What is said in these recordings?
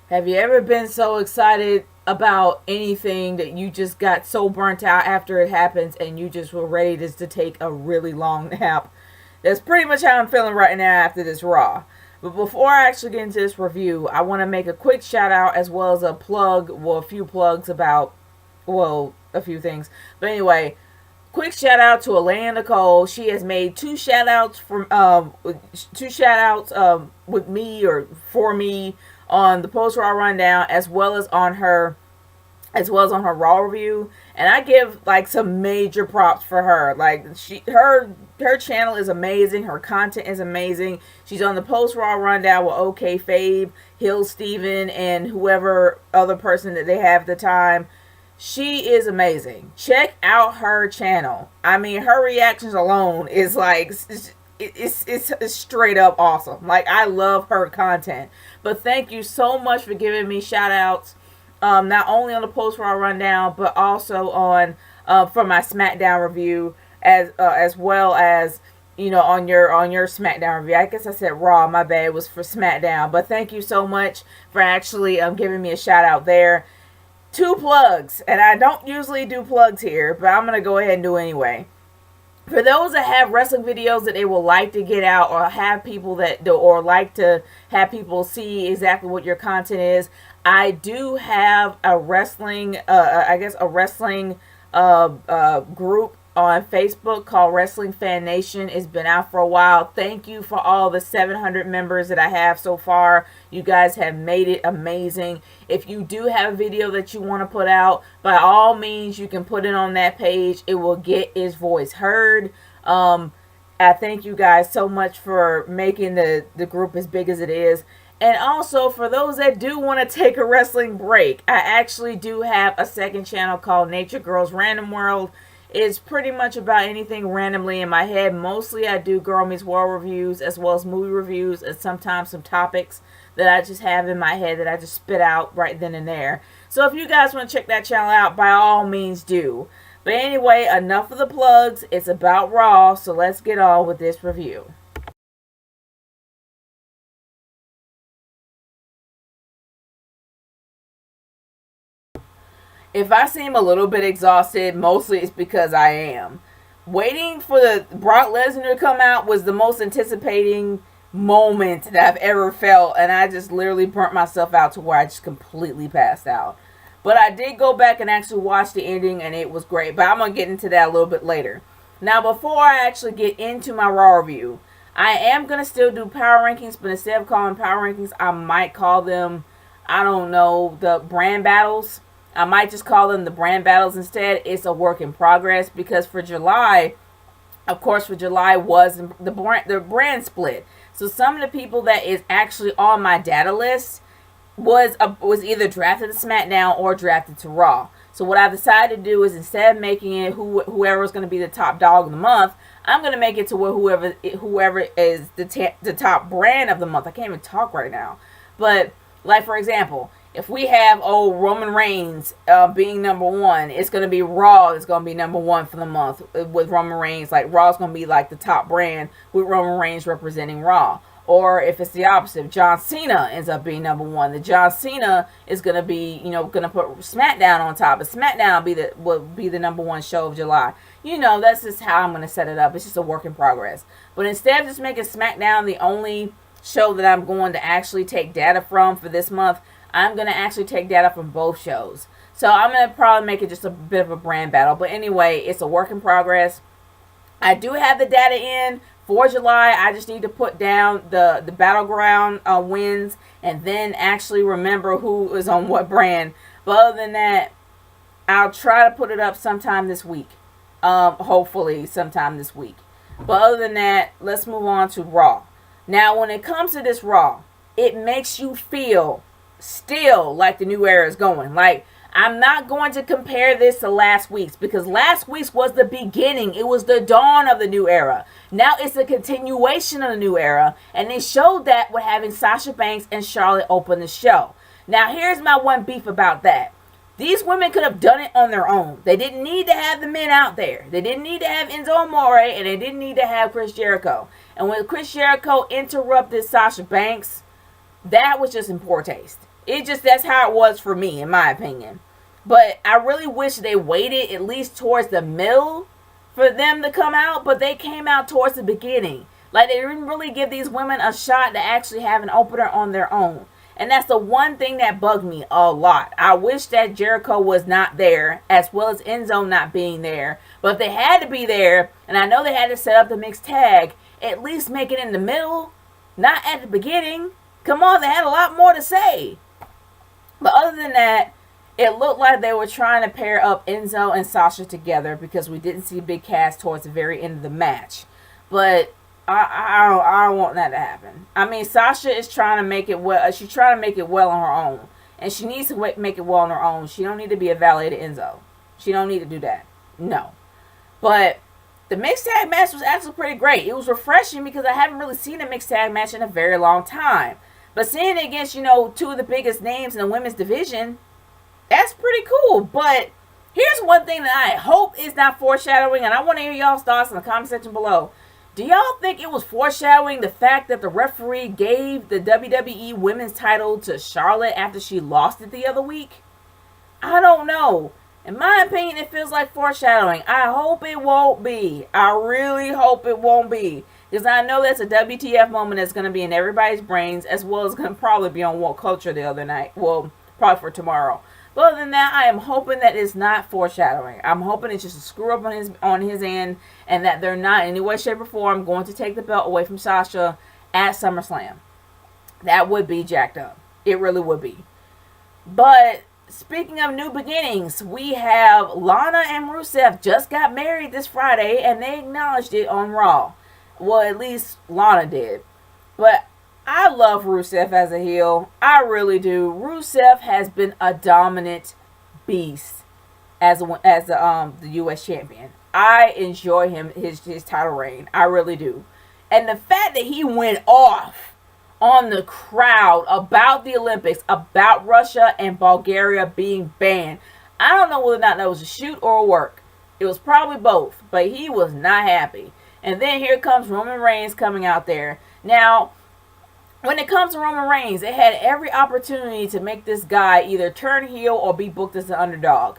Have you ever been so excited about anything that you just got so burnt out after it happens and you just were ready just to take a really long nap? That's pretty much how I'm feeling right now after this Raw. But before I actually get into this review, I want to make a quick shout out as well as a plug, well, a few plugs about, well, a few things. But anyway, quick shout out to Elena Nicole. She has made two shout outs with me or for me on the post Raw rundown as well as on her Raw review, and I give like some major props for her. Like her channel is amazing, her content is amazing. She's on the post Raw rundown with OK Fabe, Hill Steven, and whoever other person that they have at the time. She is amazing. Check out her channel. I mean, her reactions alone is like it's straight up awesome. Like, I love her content. But thank you so much for giving me shout outs, not only on the post Raw rundown, but also on for my SmackDown review, as well as, you know, on your SmackDown review. I guess I said Raw, my bad, it was for SmackDown. But thank you so much for actually giving me a shout out there. Two plugs, and I don't usually do plugs here, but I'm gonna go ahead and do anyway. For those that have wrestling videos that they would like to get out, or have people that or like to have people see exactly what your content is, I do have a wrestling, a wrestling group on Facebook called Wrestling Fan Nation. It's been out for a while. Thank you for all the 700 members that I have so far. You guys have made it amazing. If you do have a video that you want to put out, by all means, you can put it on that page. It will get its voice heard. I thank you guys so much for making the group as big as it is. And also, for those that do want to take a wrestling break, I actually do have a second channel called Nature Girls Random World. It's pretty much about anything randomly in my head. Mostly I do Girl Meets World reviews as well as movie reviews, and sometimes some topics that I just have in my head that I just spit out right then and there. So if you guys want to check that channel out, by all means do. But anyway, enough of the plugs. It's about Raw, so let's get on with this review. If I seem a little bit exhausted, mostly it's because I am. Waiting for the Brock Lesnar to come out was the most anticipating moment that I've ever felt, and I just literally burnt myself out to where I just completely passed out. But I did go back and actually watch the ending, and it was great. But I'm going to get into that a little bit later. Now, before I actually get into my Raw review, I am going to still do power rankings, but instead of calling power rankings, I might call them, I don't know, the brand battles. I might just call them the brand battles instead. It's a work in progress, because for July, of course, for July was the brand split. So some of the people that is actually on my data list was either drafted to SmackDown or drafted to Raw. So what I decided to do is, instead of making it whoever is going to be the top dog of the month, I'm going to make it to where whoever is the top brand of the month. I can't even talk right now. But, like, for example, if we have Roman Reigns being number one, it's going to be Raw that's going to be number one for the month with Roman Reigns. Like, Raw's going to be like the top brand with Roman Reigns representing Raw. Or if it's the opposite, if John Cena ends up being number one, the John Cena is going to be, going to put SmackDown on top. But SmackDown will be the number one show of July. That's just how I'm going to set it up. It's just a work in progress. But instead of just making SmackDown the only show that I'm going to actually take data from for this month, I'm going to actually take data from both shows. So I'm going to probably make it just a bit of a brand battle. But anyway, it's a work in progress. I do have the data in for July. I just need to put down the Battleground wins, and then actually remember who is on what brand. But other than that, I'll try to put it up sometime this week. Hopefully sometime this week. But other than that, let's move on to Raw. Now, when it comes to this Raw, it makes you feel still like the new era is going. Like, I'm not going to compare this to last week's, because last week's was the beginning. It was the dawn of the new era. Now it's the continuation of the new era, and they showed that with having Sasha Banks and Charlotte open the show. Now, here's my one beef about that. These women could have done it on their own. They didn't need to have the men out there. They didn't need to have Enzo Amore, and they didn't need to have Chris Jericho. And when Chris Jericho interrupted Sasha Banks, that was just in poor taste. It just, that's how it was for me, in my opinion. But I really wish they waited at least towards the middle for them to come out, but they came out towards the beginning. Like, they didn't really give these women a shot to actually have an opener on their own. And that's the one thing that bugged me a lot. I wish that Jericho was not there, as well as Enzo not being there. But if they had to be there, and I know they had to set up the mixed tag, at least make it in the middle, not at the beginning. Come on, they had a lot more to say. But other than that, it looked like they were trying to pair up Enzo and Sasha together because we didn't see Big Cass towards the very end of the match. But I don't want that to happen. I mean, Sasha is trying to make it well. She's trying to make it well on her own. And she needs to make it well on her own. She don't need to be a valet to Enzo. She don't need to do that. No. But the mixed tag match was actually pretty great. It was refreshing because I haven't really seen a mixed tag match in a very long time. But seeing it against, two of the biggest names in the women's division, that's pretty cool. But here's one thing that I hope is not foreshadowing, and I want to hear y'all's thoughts in the comment section below. Do y'all think it was foreshadowing the fact that the referee gave the WWE Women's title to Charlotte after she lost it the other week? I don't know. In my opinion, it feels like foreshadowing. I hope it won't be. I really hope it won't be. Because I know that's a WTF moment that's going to be in everybody's brains, as well as going to probably be on What Culture the other night. Well, probably for tomorrow. But other than that, I am hoping that it's not foreshadowing. I'm hoping it's just a screw up on his end, and that they're not in any way, shape, or form going to take the belt away from Sasha at SummerSlam. That would be jacked up. It really would be. But speaking of new beginnings, we have Lana and Rusev just got married this Friday, and they acknowledged it on Raw. Well, at least Lana did. But I love Rusev as a heel. I really do. Rusev has been a dominant beast as the U.S. champion. I enjoy his title reign. I really do. And the fact that he went off on the crowd about the Olympics, about Russia and Bulgaria being banned. I don't know whether or not that was a shoot or a work. It was probably both, but he was not happy. And then here comes Roman Reigns coming out there. Now, when it comes to Roman Reigns, they had every opportunity to make this guy either turn heel or be booked as an underdog.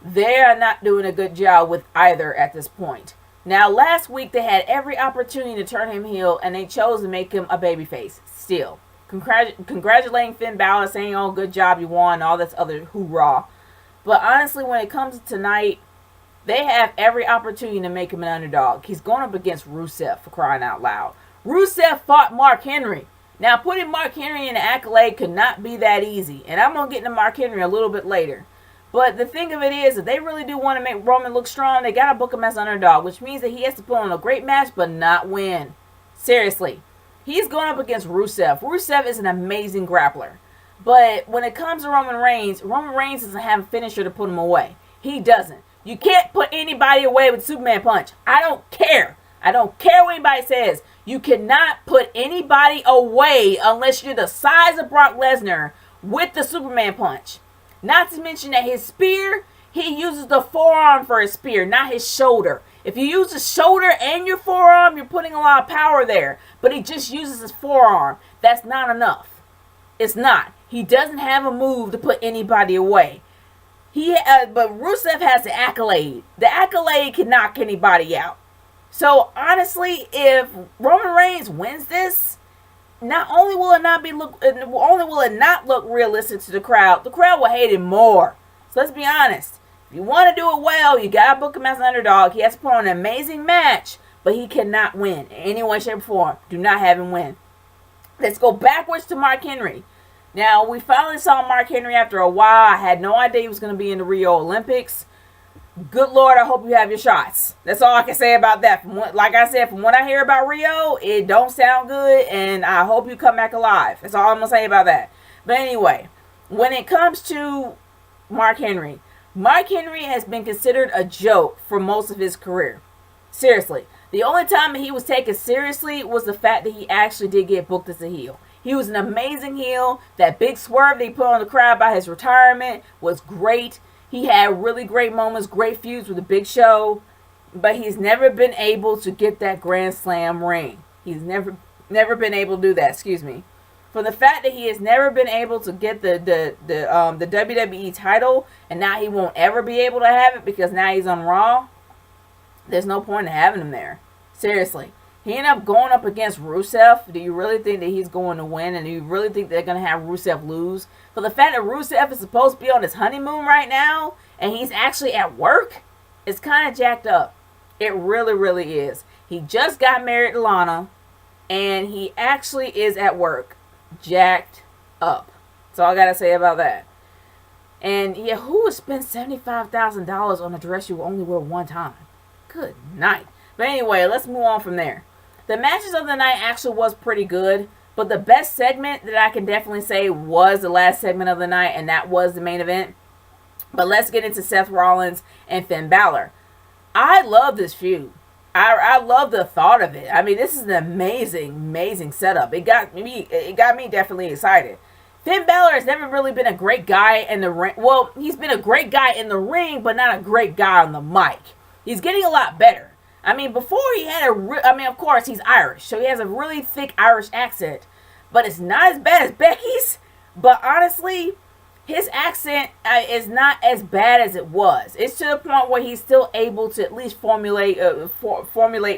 They are not doing a good job with either at this point. Now, last week they had every opportunity to turn him heel, and they chose to make him a babyface. Still, congratulating Finn Balor, saying, "Oh, good job, you won," all this other hoorah. But honestly, when it comes to tonight, they have every opportunity to make him an underdog. He's going up against Rusev, for crying out loud. Rusev fought Mark Henry. Now, putting Mark Henry in the accolade could not be that easy. And I'm going to get into Mark Henry a little bit later. But the thing of it is, if they really do want to make Roman look strong, they got to book him as an underdog, which means that he has to put on a great match but not win. Seriously. He's going up against Rusev. Rusev is an amazing grappler. But when it comes to Roman Reigns doesn't have a finisher to put him away. He doesn't. You can't put anybody away with Superman punch. I don't care. I don't care what anybody says. You cannot put anybody away unless you're the size of Brock Lesnar with the Superman punch. Not to mention that his spear, he uses the forearm for his spear, not his shoulder. If you use the shoulder and your forearm, you're putting a lot of power there. But he just uses his forearm. That's not enough. It's not. He doesn't have a move to put anybody away. But Rusev has the accolade. The accolade can knock anybody out. So honestly, if Roman Reigns wins this, not only will it not look realistic to the crowd will hate him more. So let's be honest. If you want to do it well, you gotta book him as an underdog. He has to put on an amazing match, but he cannot win in any way, shape, or form. Do not have him win. Let's go backwards to Mark Henry. Now, we finally saw Mark Henry after a while. I had no idea he was going to be in the Rio Olympics. Good Lord, I hope you have your shots. That's all I can say about that. Like I said, from what I hear about Rio, it don't sound good, and I hope you come back alive. That's all I'm going to say about that. But anyway, when it comes to Mark Henry has been considered a joke for most of his career. Seriously. The only time that he was taken seriously was the fact that he actually did get booked as a heel. He was an amazing heel. That big swerve that he put on the crowd by his retirement was great. He had really great moments, great feuds with the Big Show, but he's never been able to get that Grand Slam ring. He's never been able to do that, excuse me. From the fact that he has never been able to get the WWE title, and now he won't ever be able to have it because now he's on Raw. There's no point in having him there. Seriously. He ended up going up against Rusev. Do you really think that he's going to win? And do you really think they're going to have Rusev lose? For the fact that Rusev is supposed to be on his honeymoon right now, and he's actually at work, it's kind of jacked up. It really, really is. He just got married to Lana, and he actually is at work. Jacked up. That's all I got to say about that. And yeah, who would spend $75,000 on a dress you only wear one time? Good night. But anyway, let's move on from there. The matches of the night actually was pretty good, but the best segment that I can definitely say was the last segment of the night, and that was the main event. But let's get into Seth Rollins and Finn Balor. I love this feud. I love the thought of it. I mean, this is an amazing setup. It got me definitely excited. Finn Balor has never really been a great guy in the ring. Well, he's been a great guy in the ring, but not a great guy on the mic. He's getting a lot better. I mean, before he had of course, he's Irish, so he has a really thick Irish accent. But it's not as bad as Becky's. But honestly, his accent is not as bad as it was. It's to the point where he's still able to at least formulate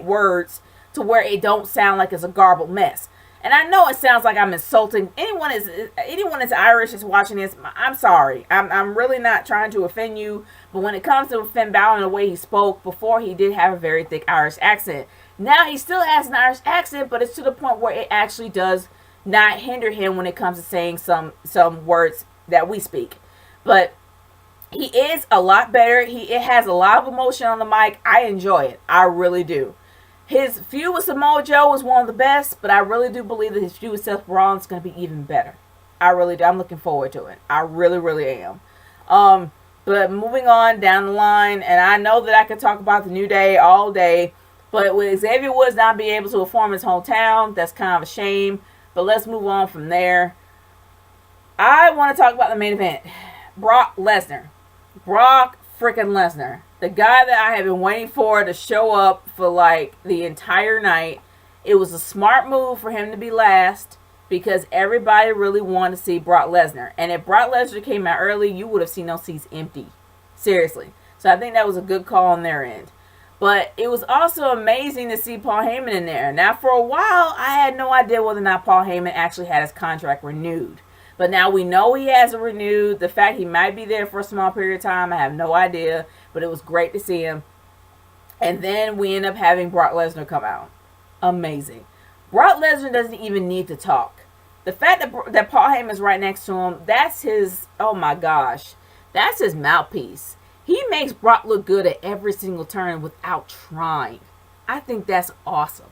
words to where it don't sound like it's a garbled mess. And I know it sounds like I'm insulting anyone that's Irish is watching this. I'm sorry. I'm really not trying to offend you. But when it comes to Finn Balor and the way he spoke, before he did have a very thick Irish accent. Now he still has an Irish accent, but it's to the point where it actually does not hinder him when it comes to saying some words that we speak. But he is a lot better. It has a lot of emotion on the mic. I enjoy it. I really do. His feud with Samoa Joe was one of the best, but I really do believe that his feud with Seth Rollins is going to be even better. I really do. I'm looking forward to it. I really, really am. But moving on down the line, and I know that I could talk about the New Day all day, but with Xavier Woods not being able to perform in his hometown, that's kind of a shame. But let's move on from there. I want to talk about the main event. Brock Lesnar. Brock freaking Lesnar. The guy that I have been waiting for to show up for like the entire night. It was a smart move for him to be last because everybody really wanted to see Brock Lesnar. And if Brock Lesnar came out early, you would have seen those seats empty. Seriously. So I think that was a good call on their end. But it was also amazing to see Paul Heyman in there. Now, for a while, I had no idea whether or not Paul Heyman actually had his contract renewed. But now we know he has it renewed. The fact he might be there for a small period of time, I have no idea. But it was great to see him. And then we end up having Brock Lesnar come out. Amazing. Brock Lesnar doesn't even need to talk. The fact that Paul Heyman's right next to him, that's his, oh my gosh, that's his mouthpiece. He makes Brock look good at every single turn without trying. I think that's awesome.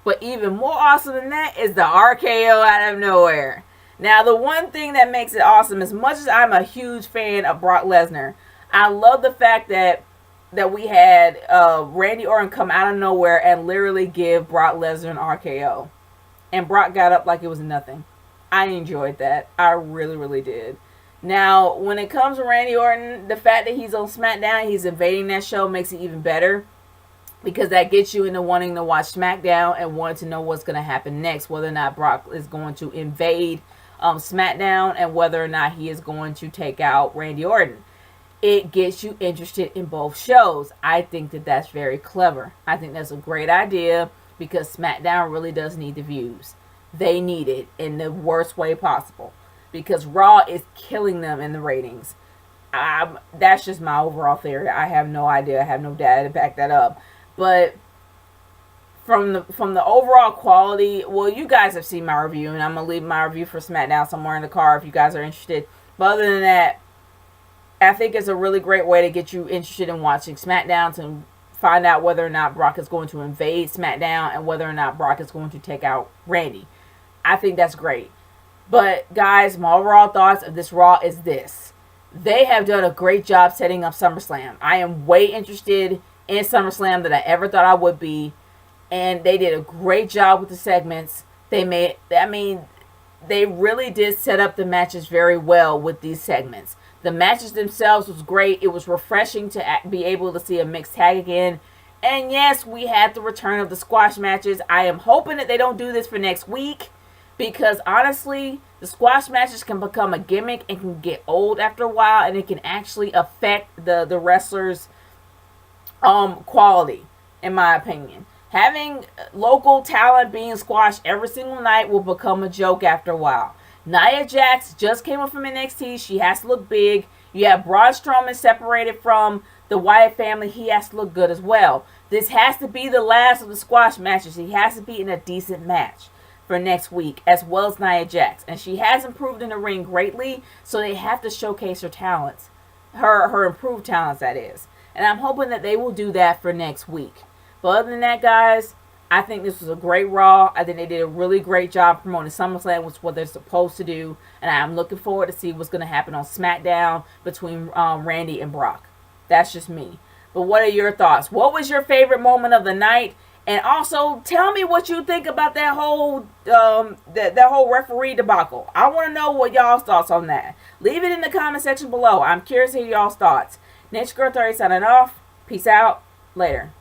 But even more awesome than that is the RKO out of nowhere. Now, the one thing that makes it awesome, as much as I'm a huge fan of Brock Lesnar, I love the fact that we had Randy Orton come out of nowhere and literally give Brock Lesnar an RKO. And Brock got up like it was nothing. I enjoyed that. I really, really did. Now, when it comes to Randy Orton, the fact that he's on SmackDown, he's invading that show makes it even better. Because that gets you into wanting to watch SmackDown and wanting to know what's going to happen next. Whether or not Brock is going to invade SmackDown and whether or not he is going to take out Randy Orton. It gets you interested in both shows. I think that that's very clever. I think that's a great idea because SmackDown really does need the views. They need it in the worst way possible because Raw is killing them in the ratings. That's just my overall theory. I have no idea. I have no data to back that up. But from the overall quality, well, you guys have seen my review, and I'm going to leave my review for SmackDown somewhere in the car if you guys are interested. But other than that, I think it's a really great way to get you interested in watching SmackDown to find out whether or not Brock is going to invade SmackDown and whether or not Brock is going to take out Randy. I think that's great. But, guys, my overall thoughts of this Raw is this. They have done a great job setting up SummerSlam. I am way interested in SummerSlam than I ever thought I would be. And they did a great job with the segments. They really did set up the matches very well with these segments. The matches themselves was great. It was refreshing to be able to see a mixed tag again. And yes, we had the return of the squash matches. I am hoping that they don't do this for next week because honestly, the squash matches can become a gimmick and can get old after a while, and it can actually affect the wrestlers' quality, in my opinion. Having local talent being squashed every single night will become a joke after a while. Nia Jax just came up from NXT. She has to look big. You have Braun Strowman separated from the Wyatt family. He has to look good as well. This has to be the last of the squash matches. He has to be in a decent match for next week, as well as Nia Jax. And she has improved in the ring greatly, so they have to showcase her talents. Her improved talents, that is. And I'm hoping that they will do that for next week. But other than that, guys, I think this was a great Raw. I think they did a really great job promoting SummerSlam, which is what they're supposed to do. And I'm looking forward to see what's going to happen on SmackDown between Randy and Brock. That's just me. But what are your thoughts? What was your favorite moment of the night? And also, tell me what you think about that whole that whole referee debacle. I want to know what y'all's thoughts on that. Leave it in the comment section below. I'm curious to hear y'all's thoughts. Niche Girl 30 signing off. Peace out. Later.